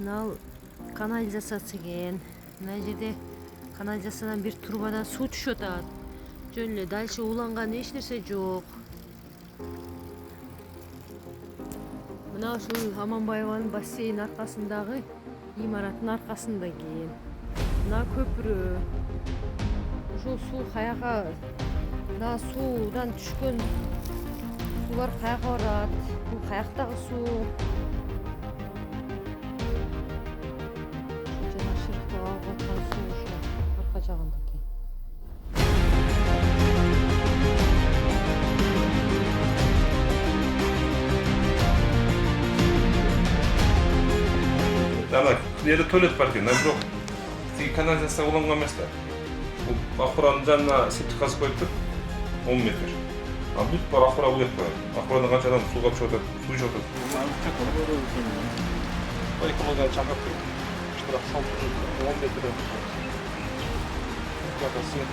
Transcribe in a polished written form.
Мынау канализациясы экен. Мына жерде канализациядан бир трубадан суу түшүп атат. Жөн эле дальше уланган эч нерсе жок. Мына ушул Аманбаеванын бассейн аркасындагы имараттын аркасында экен. Мына көпүрө. Ушул суу каяка? Мына суудан түшкөн сулар каяка барат? Бул каяктагы суу? Жана шырыктап алып аткан суу ушул арка жагында экен. Ана жерде туалет бар екен, бирок тиги канализация уланган эмес да. Бул акуранын жанына септик казып коюптур 10 метр. А бүт бар акура бөлөк бар. Акурадан канча адам сууга түшүп атат, суу ичип атат. Экологияны чакырып туруп, штраф салып 10 метр. Свет.